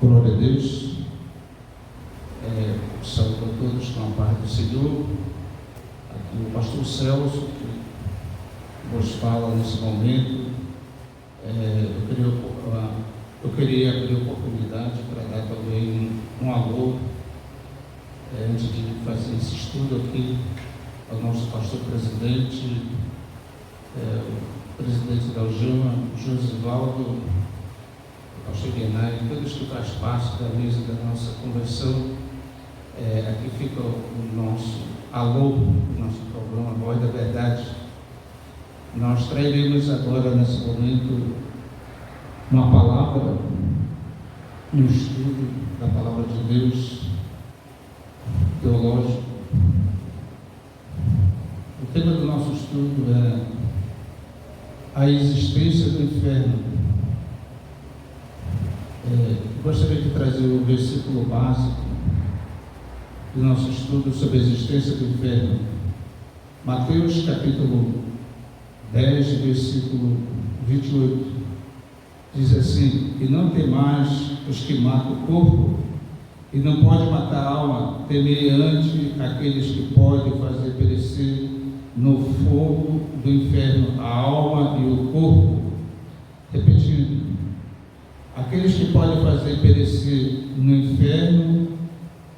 Glória a Deus. Saúde a todos com a paz do Senhor. Aqui o pastor Celso, que nos fala nesse momento. Eu queria abrir a oportunidade para dar também um alô, antes de fazer esse estudo aqui, ao nosso pastor presidente, o presidente da UJAMA, Josivaldo, o pastor Guenai, todos que fazem parte da mesa da nossa conversão. Aqui fica o nosso alô, o nosso programa Voz da Verdade. Nós trairemos agora, nesse momento, uma palavra, um estudo da palavra de Deus, teológico. O tema do nosso estudo é a existência do inferno. Gostaria de trazer o versículo básico do nosso estudo sobre a existência do inferno. Mateus capítulo 10, versículo 28, diz assim: e não temais os que matam o corpo, e não pode matar a alma, temei ante aqueles que podem fazer perecer no fogo do inferno a alma e o corpo. Repetindo, aqueles que podem fazer perecer no inferno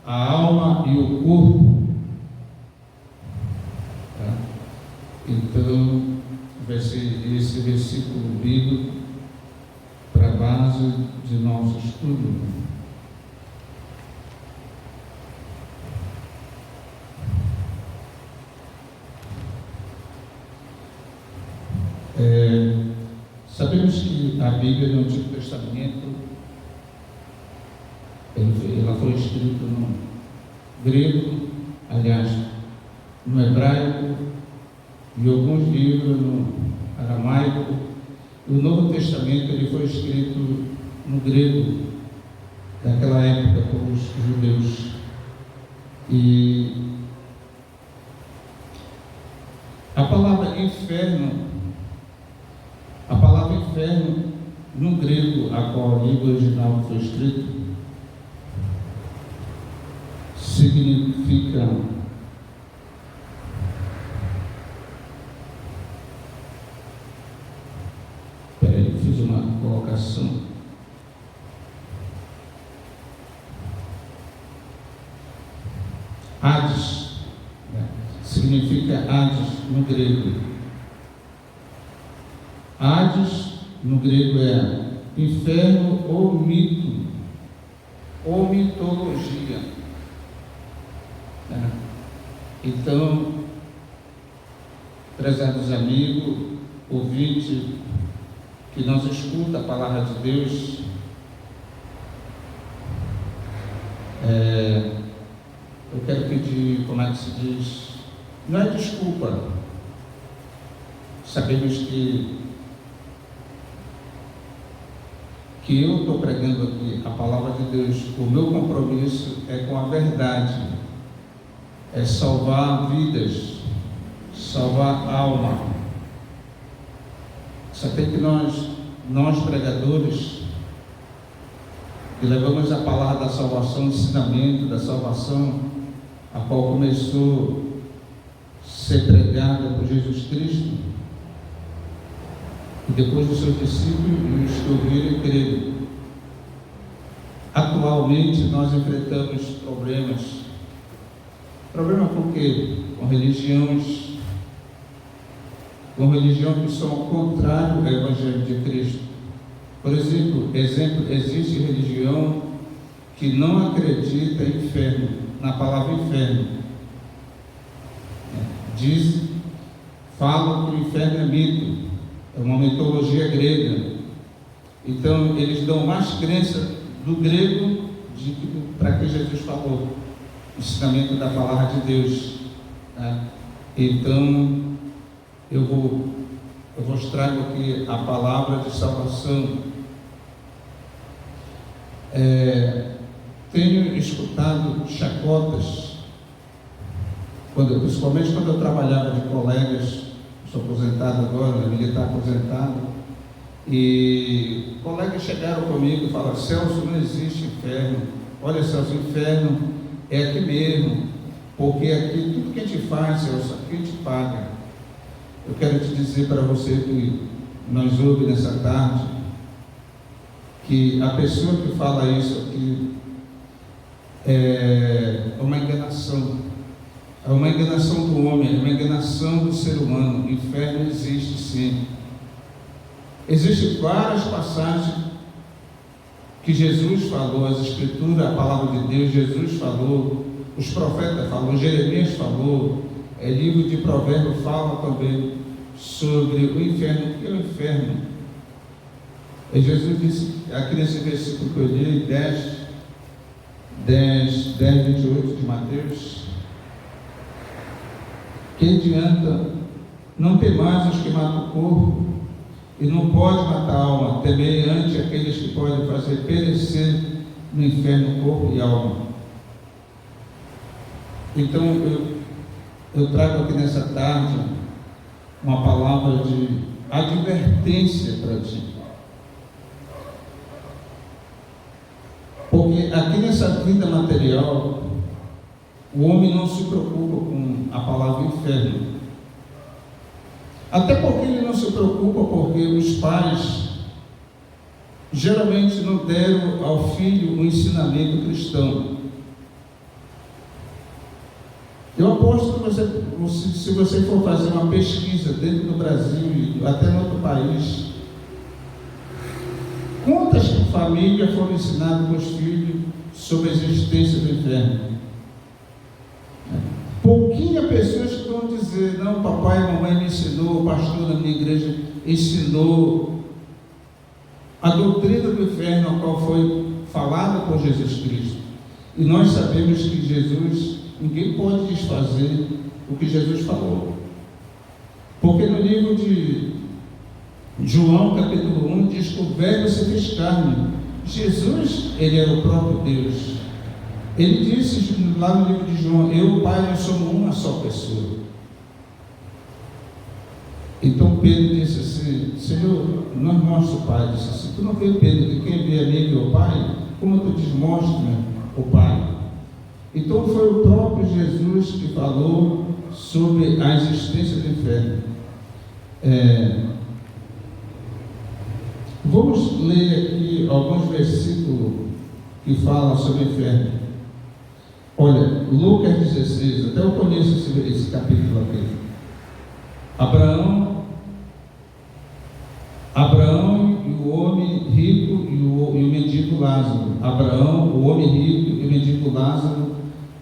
a alma e o corpo. Então, vai ser esse versículo bíblico para a base de nosso estudo. Sabemos que a Bíblia no Antigo Testamento ela foi escrita no grego, aliás, no hebraico, e alguns livros no aramaico. O Novo Testamento ele foi escrito no grego daquela época por os judeus. E a palavra inferno no grego, a qual a língua original foi escrita, significa eu fiz uma colocação. Hades, significa Hades no grego. Hades no grego é inferno ou mito, ou mitologia. Então, prezados amigos, ouvintes que não escuta a palavra de Deus, eu quero pedir, como é que se diz? Não é desculpa. Sabemos que eu estou pregando aqui a palavra de Deus. O meu compromisso é com a verdade, é salvar vidas, salvar alma. Só tem que nós pregadores, que levamos a palavra da salvação, o ensinamento da salvação, a qual começou a ser pregada por Jesus Cristo, e depois os seus discípulos os ouviram e creram. Atualmente nós enfrentamos problemas por quê? Com religião que são ao contrário ao Evangelho de Cristo. Por exemplo, existe religião que não acredita em inferno, na palavra inferno. Falam que o inferno é mito, é uma mitologia grega. Então, eles dão mais crença do grego para que Jesus falou, o ensinamento da palavra de Deus. Então, eu vos trago aqui a palavra de salvação. Tenho escutado chacotas, principalmente quando eu trabalhava de colegas, sou aposentado agora, militar aposentado, E colegas chegaram comigo e falaram: Celso, não existe inferno. Olha, Celso, inferno é aqui mesmo, porque aqui tudo que a gente faz, Celso, aqui a gente paga. Eu quero te dizer para você que nos ouve nessa tarde, que a pessoa que fala isso aqui é uma enganação. É uma enganação do homem, é uma enganação do ser humano. O inferno existe sim. Existem várias passagens que Jesus falou, as Escrituras, a palavra de Deus, Jesus falou, os profetas falaram, Jeremias falou, livro de Provérbios fala também sobre o inferno. O que é o inferno? Jesus disse, aqui nesse versículo que eu li, 10, 28 de Mateus, que adianta não temais os que matam o corpo, e não pode matar a alma, temei ante aqueles que podem fazer perecer no inferno corpo e alma. Então eu trago aqui nessa tarde uma palavra de advertência para ti. Porque aqui nessa vida material, o homem não se preocupa com a palavra inferno. Até porque ele não se preocupa, porque os pais geralmente não deram ao filho um ensinamento cristão. Eu aposto que se você for fazer uma pesquisa dentro do Brasil e até em outro país, quantas famílias foram ensinadas com os filhos sobre a existência do inferno? Pouquinhas pessoas que vão dizer: não, papai e mamãe me ensinou, o pastor da minha igreja ensinou a doutrina do inferno, a qual foi falada por Jesus Cristo. E nós sabemos que Jesus, ninguém pode desfazer o que Jesus falou. Porque no livro de João, capítulo 1, diz que o Verbo se fez carne. Jesus, ele era o próprio Deus. Ele disse lá no livro de João: eu e o Pai, nós somos uma só pessoa. Então Pedro disse assim: Senhor, nós mostra o Pai. Disse assim: tu não vê, Pedro, que quem vê a mim vê o Pai? Como tu diz, mostra o Pai? Então foi o próprio Jesus que falou sobre a existência do inferno. Vamos ler aqui alguns versículos que falam sobre o inferno. Olha, Lucas 16, até eu conheço esse capítulo aqui. Abraão e o homem rico e o mendigo Lázaro. Abraão, o homem rico e o mendigo Lázaro,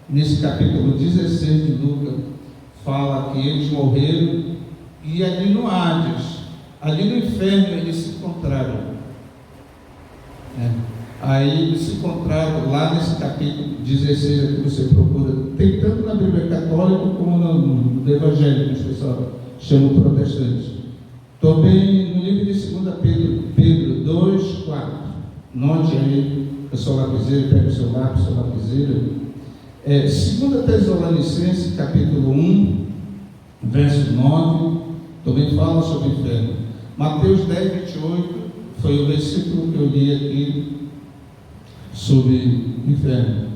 nesse capítulo 16 de Lucas, fala que eles morreram e ali no Hades, ali no inferno, eles se encontraram. Aí eles se encontraram lá nesse capítulo 16 que você procura, tem tanto na Bíblia Católica como no Evangelho, que os pessoal chamam protestante. Também no livro de 2 Pedro 2, 4. Note aí, o seu lapiseiro, pega o seu lápis, o seu lapiseiro. 2 Tessalonicenses, capítulo 1, verso 9, também fala sobre o inferno. Mateus 10, 28, foi o versículo que eu li aqui sobre o inferno.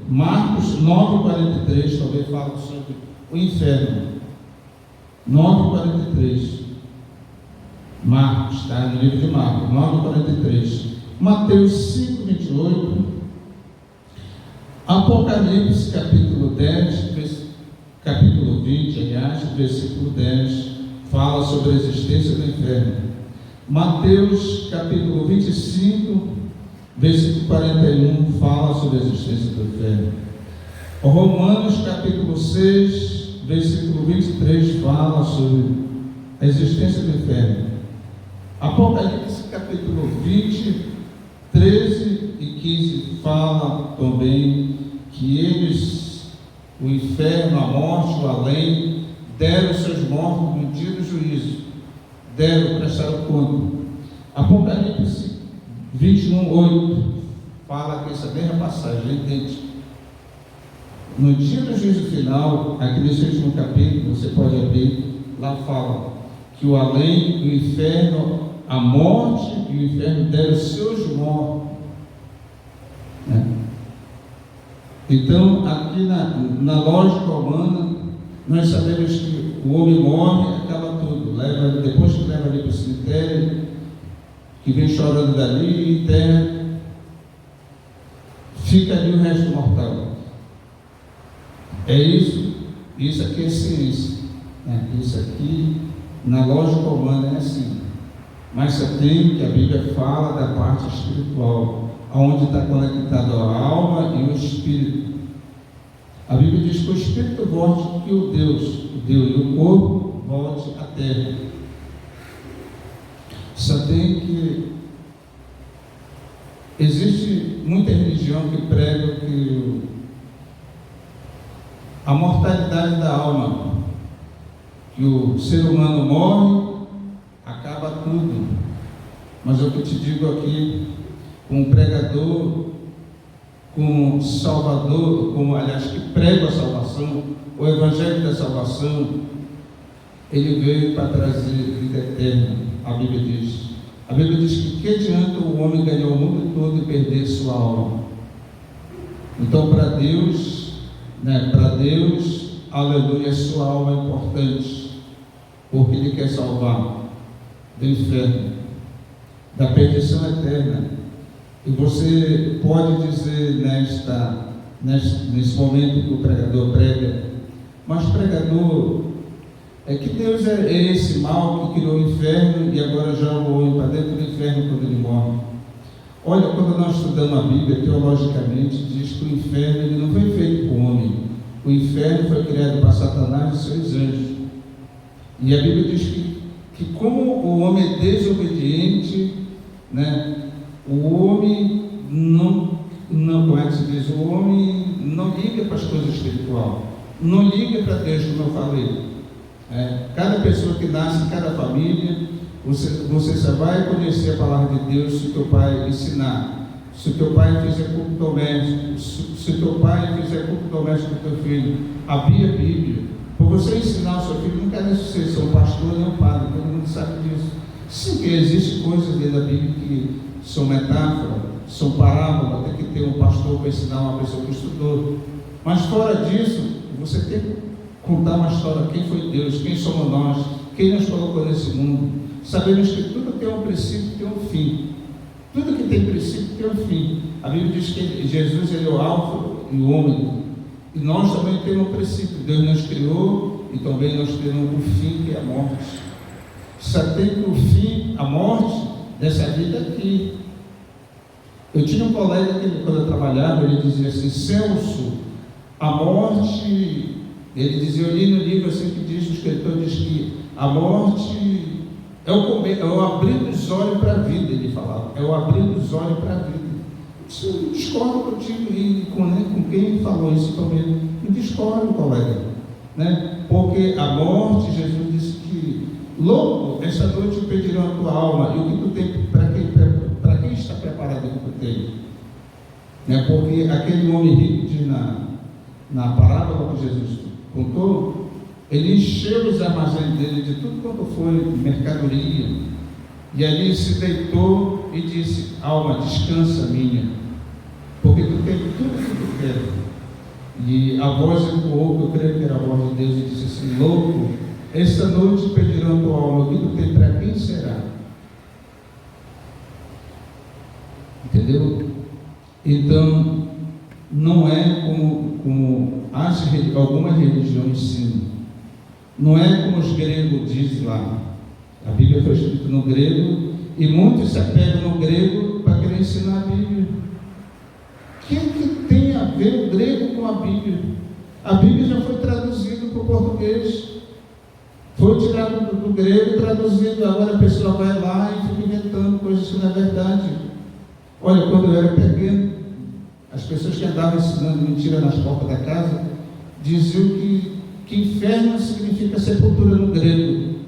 Marcos 9, 43 também fala sobre o inferno. 9, 43. Marcos, está no livro de Marcos, 9, 43. Mateus 5, 28. Apocalipse, capítulo 10, capítulo 20, aliás, versículo 10, fala sobre a existência do inferno. Mateus, capítulo 25, versículo 41, fala sobre a existência do inferno. Romanos, capítulo 6, versículo 23, fala sobre a existência do inferno. Apocalipse, capítulo 20, 13 e 15, fala também que eles, o inferno, a morte, o além, deram seus mortos no dia do juízo, prestaram conta. Apocalipse 21, 8, fala que essa mesma passagem, entende? No dia do juízo final, aqui nesse último capítulo, você pode abrir, lá fala que o além, o inferno, a morte e o inferno deram os seus mortos. Então, aqui na lógica humana, nós sabemos que o homem morre, acaba tudo. Depois que leva ali para o cemitério, que vem chorando dali, enterra, fica ali o resto mortal. É isso. Isso aqui é ciência. Isso aqui, na lógica humana, é assim. Mas você tem que a Bíblia fala da parte espiritual, onde está conectado a alma e o espírito. A Bíblia diz que o espírito volte, que o Deus e o corpo volte à terra. Só tem que existe muita religião que prega que a mortalidade da alma, que o ser humano morre, acaba tudo. Mas eu te digo aqui, como pregador, como salvador, que prega a salvação, o evangelho da salvação, ele veio para trazer vida eterna. A Bíblia diz que adianta o homem ganhar o mundo todo e perder sua alma? Então, para Deus, aleluia, sua alma é importante, porque Ele quer salvar do inferno, da perdição eterna. E você pode dizer nesse momento que o pregador prega, mas pregador, é que Deus é esse mal que criou o inferno e agora joga o homem para dentro do inferno quando ele morre. Olha, quando nós estudamos a Bíblia, teologicamente, diz que o inferno ele não foi feito para o homem. O inferno foi criado para Satanás e seus anjos. E a Bíblia diz que como o homem é desobediente, o homem como é que se diz? O homem não liga para as coisas espirituais, não liga para Deus, como eu falei. Cada pessoa que nasce em cada família, você só vai conhecer a palavra de Deus se o teu pai ensinar, se o teu pai fizer culto doméstico, se o teu pai fizer culto doméstico com o teu filho, abrir a Bíblia, por você ensinar o seu filho, não quer dizer ser um pastor nem um padre, todo mundo sabe disso. Sim, que existem coisas dentro da Bíblia que são metáforas, são parábolas, tem que ter um pastor para ensinar uma pessoa que estudou. Mas fora disso, você tem que contar uma história, quem foi Deus, quem somos nós, quem nos colocou nesse mundo. Sabemos que tudo tem um princípio, tem um fim. Tudo que tem princípio tem um fim. A Bíblia diz que Jesus ele é o alfa e o ômega. E nós também temos um princípio. Deus nos criou e também nós temos o fim, que é a morte. Só tem o fim, a morte dessa vida aqui. Eu tinha um colega que, quando eu trabalhava, ele dizia assim: Celso, a morte, ele dizia, eu li no livro assim que diz, o escritor diz que a morte é o abrir dos olhos para a vida, ele falava, é o abrir dos olhos para a vida. Eu discordo contigo e com quem falou isso também, eu discordo, colega, porque a morte, Jesus disse que louco, essa noite eu pedirão a tua alma, e o que tu tem, para quem está preparado o que tu tem? Porque aquele homem rico diz na parábola que Jesus contou, ele encheu os armazéns dele de tudo quanto foi mercadoria, e ali se deitou e disse: alma, descansa minha, porque tu tem tudo que tu quer. E a voz ecoou, eu creio que era a voz de Deus, e disse assim: louco, esta noite pedirão a tua alma, o que tu tem, para quem será? Entendeu? Então, não é como algumas religiões ensinam. Não é como os gregos dizem lá. A Bíblia foi escrita no grego e muitos se apegam no grego para querer ensinar a Bíblia. O que tem a ver o grego com a Bíblia? A Bíblia já foi traduzida para o português. Foi tirado do grego e traduzido. Agora a pessoa vai lá e fica inventando coisas que não é verdade. Olha, quando eu era pequeno, as pessoas que andavam ensinando mentira nas portas da casa diziam que inferno significa sepultura no grego.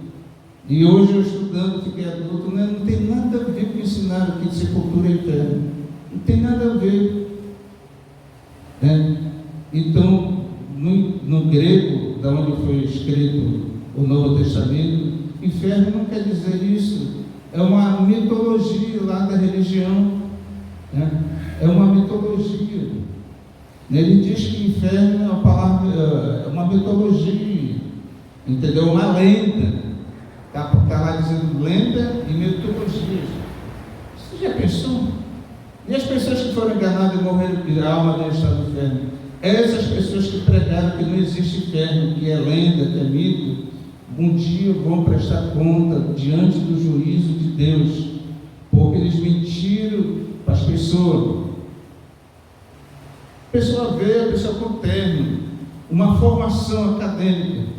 E hoje eu estudando, fiquei adulto, não tem nada a ver com ensinar que sepultura é inferno. Não tem nada a ver. Então, no grego, da onde foi escrito o Novo Testamento, Inferno não quer dizer isso. É uma mitologia lá da religião, né? É uma mitologia. Ele diz que inferno é uma palavra, é uma mitologia, entendeu? Uma lenda. Está lá dizendo lenda e mitologia. Você já pensou? E as pessoas que foram enganadas e morreram de alma no estado do inferno? Essas pessoas que pregaram que não existe inferno, que é lenda, que é mito, um dia vão prestar conta diante do juízo de Deus, porque eles mentiram para as pessoas. A pessoa vê, a pessoa com terno, uma formação acadêmica,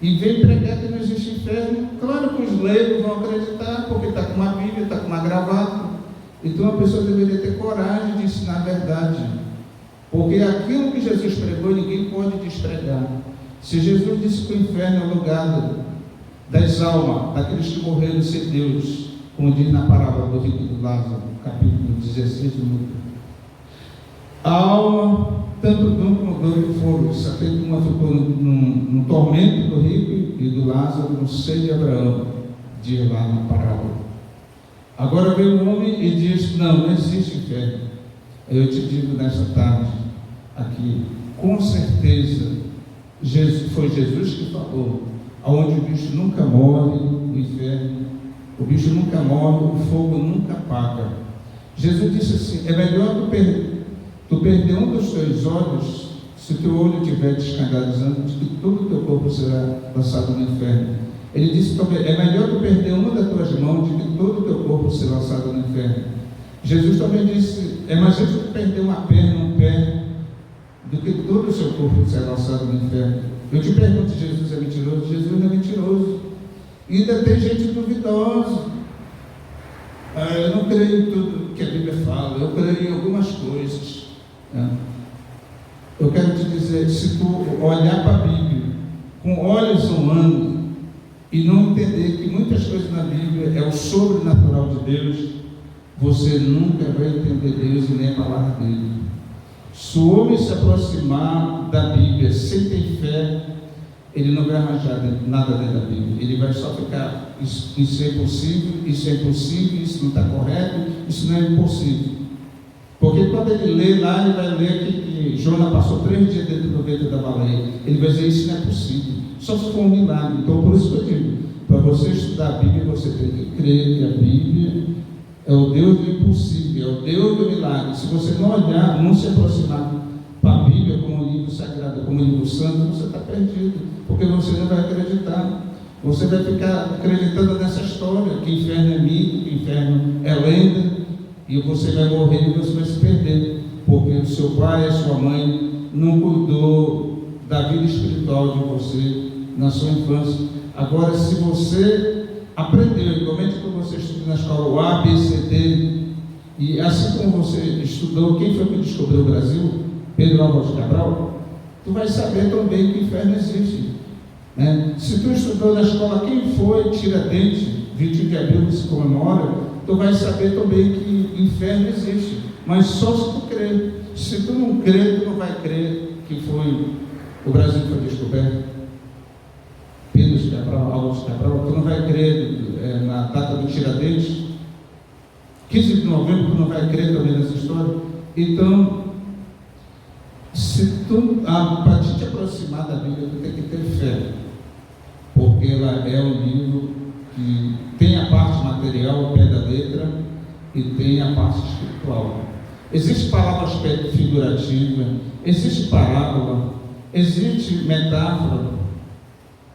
e vem pregar que não existe inferno. Claro que os leigos vão acreditar, porque está com uma Bíblia, está com uma gravata. Então a pessoa deveria ter coragem de ensinar a verdade, porque aquilo que Jesus pregou ninguém pode despregar. Se Jesus disse que o inferno é o lugar das almas, daqueles que morreram sem Deus, como diz na parábola do rico e do Lázaro, capítulo 16 do Lucas. A alma, tanto dom como dor foram, uma ficou no tormento do rico e do Lázaro, no seio de Abraão, diz lá na parábola. Agora vem o homem e diz: não existe inferno. Eu te digo nesta tarde, aqui, com certeza, foi Jesus que falou, aonde o bicho nunca morre, o inferno, o bicho nunca morre, o fogo nunca apaga. Jesus disse assim: é melhor tu perder um dos teus olhos, se o teu olho estiver descandalizando, de que todo o teu corpo será lançado no inferno. Ele disse também: é melhor tu perder uma das tuas mãos, de que todo o teu corpo será lançado no inferno. Jesus também disse: é mais justo tu perder uma perna, um pé, do que todo o seu corpo será lançado no inferno. Eu te pergunto, Jesus é mentiroso? Jesus não é mentiroso. E ainda tem gente duvidosa. Eu não creio em tudo que a Bíblia fala, eu creio em algumas coisas. Eu quero te dizer, se tu olhar para a Bíblia com olhos humanos e não entender que muitas coisas na Bíblia é o sobrenatural de Deus, você nunca vai entender Deus e nem a palavra dele. Se o homem se aproximar da Bíblia sem ter fé, ele não vai arranjar nada dentro da Bíblia. Ele vai só ficar: isso é impossível, isso não está correto, isso não é impossível. Porque quando ele lê lá, ele vai ler que Jonas passou 3 dias dentro do ventre da baleia. Ele vai dizer: isso não é possível, só se for um milagre. Então, por isso que eu digo, para você estudar a Bíblia, você tem que crer que a Bíblia é o Deus do impossível, é o Deus do milagre. Se você não olhar, não se aproximar para a Bíblia como um livro sagrado, como um livro santo, você está perdido, porque você não vai acreditar. Você vai ficar acreditando nessa história, que inferno é mito, que inferno é lenda, e você vai morrer e você vai se perder, porque o seu pai e a sua mãe não cuidou da vida espiritual de você na sua infância. Agora, se você aprendeu, igualmente quando você estuda na escola o A, B, C, D, e assim como você estudou, quem foi que descobriu o Brasil? Pedro Álvares Cabral. Tu vai saber também que o inferno existe, né? Se tu estudou na escola quem foi Tiradentes, 21 de abril que se comemora, tu vai saber também que inferno existe, mas só se tu crer. Se tu não crer, tu não vai crer que o Brasil foi descoberto. Pedro Cabral, Álvares Cabral, tu não vai crer na data do Tiradentes, 15 de novembro, tu não vai crer também nessa história. Então, se tu, para te aproximar da Bíblia, tu tem que ter fé, porque ela é um livro que tem a parte material, o pé da letra, e tem a parte espiritual. Existe palavra figurativa, existe parábola, existe metáfora,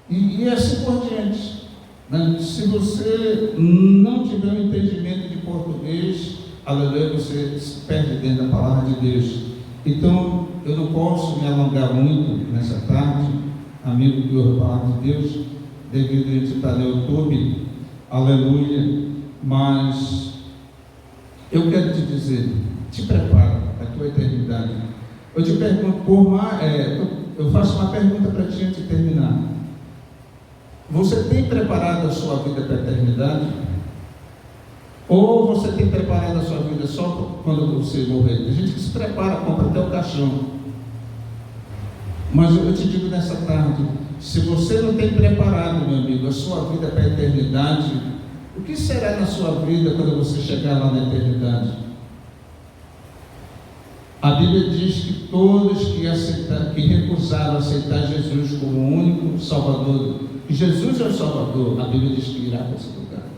e assim por diante, né? Se você não tiver um entendimento de português, aleluia, você se perde dentro da palavra de Deus. Então, eu não posso me alongar muito nessa tarde, amigo que ouve a palavra de Deus, devido a gente estar no YouTube, aleluia, mas eu quero te dizer, te prepara para a tua eternidade. Eu te pergunto, eu faço uma pergunta para ti antes de terminar. Você tem preparado a sua vida para a eternidade? Ou você tem preparado a sua vida só quando você morrer? Tem gente que se prepara, compra até o caixão. Mas eu te digo nessa tarde, Se você não tem preparado, meu amigo, a sua vida para a eternidade, o que será na sua vida quando você chegar lá na eternidade? A Bíblia diz que todos que recusaram aceitar Jesus como o único Salvador, que Jesus é o Salvador, a Bíblia diz que irá para esse lugar.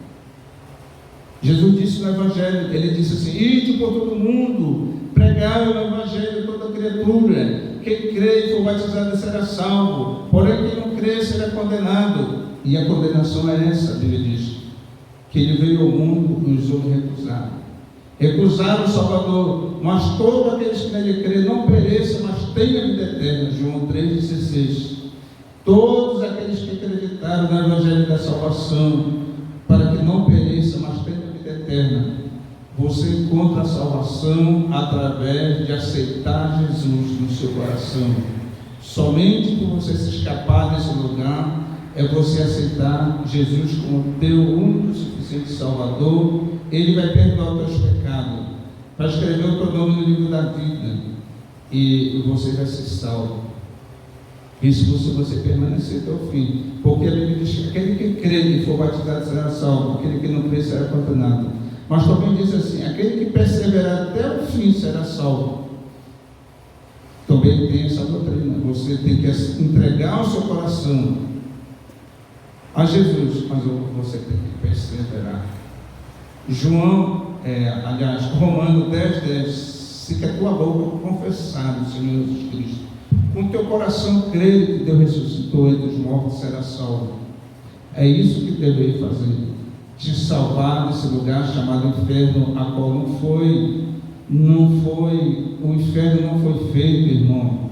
Jesus disse no Evangelho, ele disse assim: ide por todo mundo, pregai o Evangelho a toda criatura, quem crê e for batizado será salvo, porém quem não crê será condenado. E a condenação é essa, a Bíblia diz, que ele veio ao mundo e os homens recusaram o Salvador, mas todos aqueles que nele crê não pereçam, mas tenham a vida eterna. João 3,16. Todos aqueles que acreditaram no Evangelho da salvação, para que não pereçam, mas tenham a vida eterna. Você encontra a salvação através de aceitar Jesus no seu coração. Somente por você se escapar desse lugar é você aceitar Jesus como teu único e suficiente Salvador. Ele vai perdoar os teus pecados, vai escrever o teu nome no livro da vida e você vai ser salvo. Isso se você permanecer até o fim, porque a Bíblia diz que aquele que crê e for batizado será salvo, aquele que não crê será condenado. Mas também diz assim: aquele que perseverar até o fim será salvo. Também tem essa doutrina. Você tem que entregar o seu coração a Jesus, mas você tem que perseverar. Romanos 10:10, se com a tua boca confessar o Senhor Jesus Cristo, com o teu coração crer que Deus ressuscitou entre os mortos, será salvo. É isso que deveria fazer, te salvar desse lugar chamado inferno, a qual o inferno não foi feito, irmão,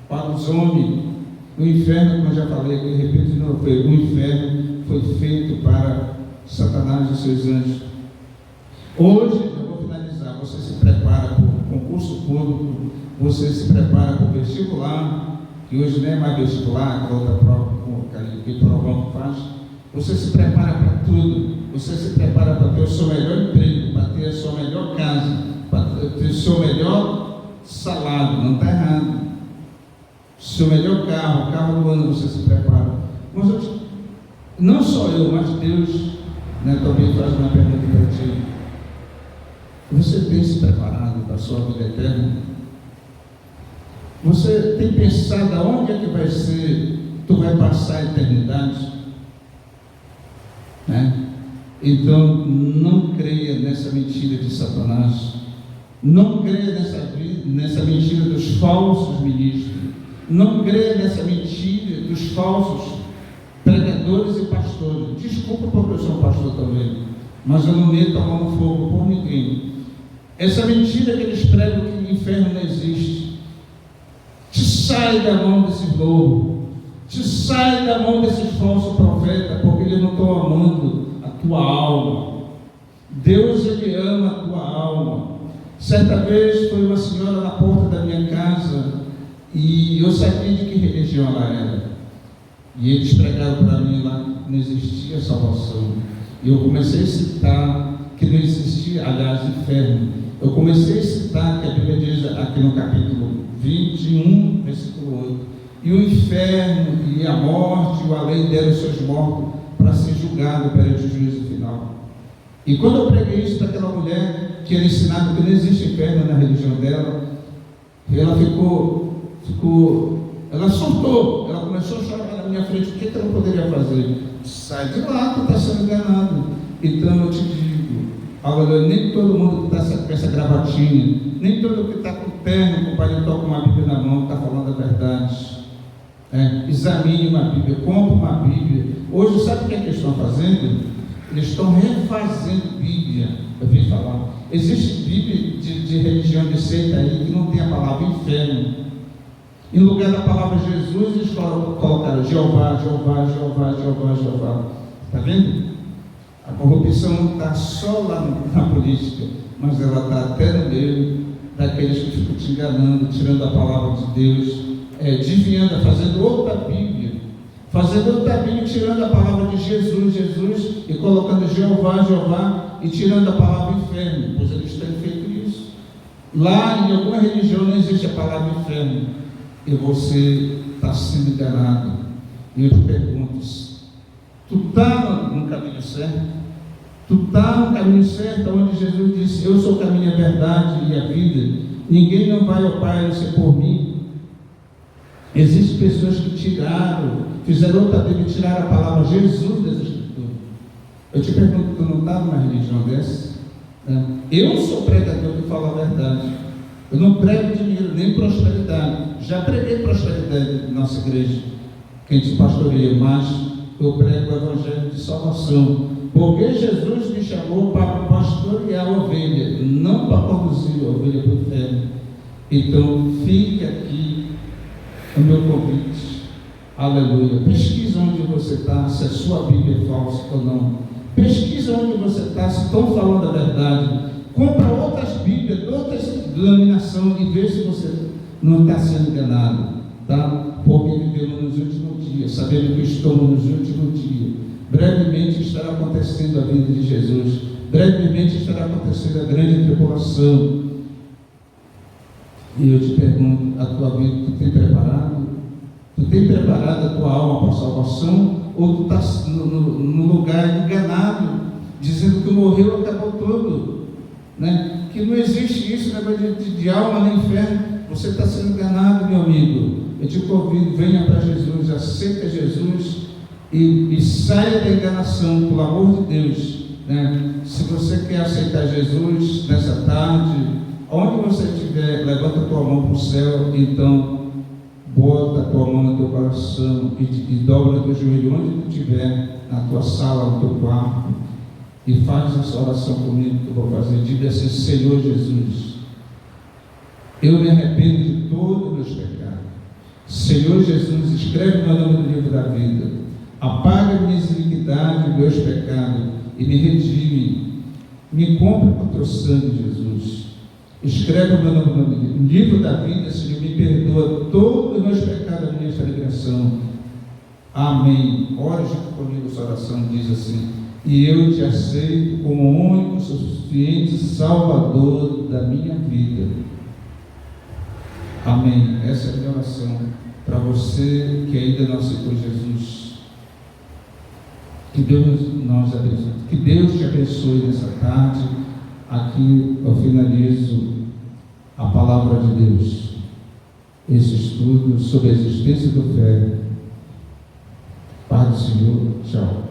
para os homens. O inferno, como eu já falei aqui, repito de novo, o inferno foi feito para Satanás e seus anjos. Hoje, eu vou finalizar, você se prepara para o concurso público, você se prepara para o vestibular, que hoje não é mais vestibular, que é outra prova que provão que faz. Você se prepara para tudo, você se prepara para ter o seu melhor emprego, para ter a sua melhor casa, para ter o seu melhor salário, não está errado. Seu melhor carro, o carro do ano, você se prepara. Mas não só eu, mas Deus, também faz uma pergunta para ti. Você tem se preparado para a sua vida eterna? Você tem pensado aonde é que vai ser, tu vai passar a eternidade? Então, não creia nessa mentira de Satanás. Não creia nessa mentira dos falsos ministros. Não creia nessa mentira dos falsos pregadores e pastores. Desculpa porque eu sou um pastor também, mas eu não meto a mão no fogo por ninguém. Essa mentira que eles pregam que o inferno não existe, te sai da mão desse lobo, te sai da mão desse falso profeta, porque eles não estão amando a tua alma. Deus, ele ama a tua alma. Certa vez foi uma senhora na porta da minha casa e eu sabia de que religião ela era. E eles pregaram para mim lá que não existia salvação. E eu comecei a citar que não existia, aliás, inferno. Eu comecei a citar que a Bíblia diz aqui no capítulo 21, versículo 8: e o inferno e a morte e o além deram os seus mortos para ser julgado perante o juízo final. E quando eu preguei isso para aquela mulher que era ensinado que não existe inferno na religião dela, ela ela surtou, ela começou a chorar na minha frente. O que ela poderia fazer? Sai de lá, tu está sendo enganado. Então eu te digo, olha, nem todo mundo que está com essa gravatinha, nem todo que está com terno, com o paletó com uma Bíblia na mão, está falando a verdade. Examine uma Bíblia, compre uma Bíblia. Hoje, sabe o que eles estão fazendo? Eles estão refazendo Bíblia. Eu vim falar. Existe Bíblia de religião de seita aí que não tem a palavra inferno. Em lugar da palavra Jesus, eles colocaram Jeová, Jeová, Jeová, Jeová, Jeová. Está vendo? A corrupção não está só lá na política, mas ela está até no meio daqueles que ficam te enganando, tirando a palavra de Deus, desviando, fazendo outra Bíblia, tirando a palavra de Jesus, Jesus, e colocando Jeová, Jeová, e tirando a palavra inferno, pois eles têm feito isso. Lá em alguma religião não existe a palavra inferno, e você está sendo enganado. E eu te pergunto, tu está no caminho certo? Tu está no caminho certo, onde Jesus disse, eu sou o caminho, a verdade e a vida. Ninguém não vai ao Pai a não ser por mim. Existem pessoas que fizeram outra Bíblia e tiraram a palavra Jesus das Escrituras. Eu te pergunto, tu não está numa religião dessa? Eu sou pregador que fala a verdade. Eu não prego dinheiro nem prosperidade. Já preguei prosperidade na nossa igreja, que a gente pastoreia, mas eu prego o evangelho de salvação. Porque Jesus me chamou para pastorear a ovelha, não para conduzir a ovelha para o inferno. Então, fique aqui o meu convite. Aleluia. Pesquisa onde você está, se a sua Bíblia é falsa ou não. Pesquisa onde você está, se estão falando a verdade. Compra outras Bíblias, outras denominações e vê se você não está sendo enganado. Tá? Porque vivemos nos últimos dias, sabendo que estamos nos últimos dias. Brevemente estará acontecendo a vida de Jesus. Brevemente estará acontecendo a grande tribulação. E eu te pergunto, a tua vida, tu tem preparado? Tu tem preparado a tua alma para a salvação? Ou tu está no lugar enganado, dizendo que morreu, acabou tudo? Né? Que não existe isso, negócio de alma no inferno. Você está sendo enganado, meu amigo. Eu te convido, venha para Jesus, aceita Jesus e saia da enganação, pelo amor de Deus. Né? Se você quer aceitar Jesus nessa tarde, onde você estiver, levanta a tua mão para o céu, então bota a tua mão no teu coração e dobra o teu joelho onde tu estiver, na tua sala, no teu quarto, e faz essa oração comigo que eu vou fazer. Diga assim: Senhor Jesus, eu me arrependo de todos os meus pecados. Senhor Jesus, escreve meu nome no livro da vida, apaga minhas iniquidades e meus pecados e me redime, me compra com o teu sangue, Jesus. Escreve o meu nome no livro da vida, Senhor, me perdoa todos os meus pecados, a minha transgressão. Amém. Ore junto comigo essa oração, diz assim: e eu te aceito como o único, suficiente Salvador da minha vida. Amém. Essa é a minha oração para você que ainda não aceitou Jesus. Que Deus nos abençoe. Que Deus te abençoe nessa tarde. Aqui eu finalizo a palavra de Deus, esse estudo sobre a existência do fé. Paz do Senhor. Tchau.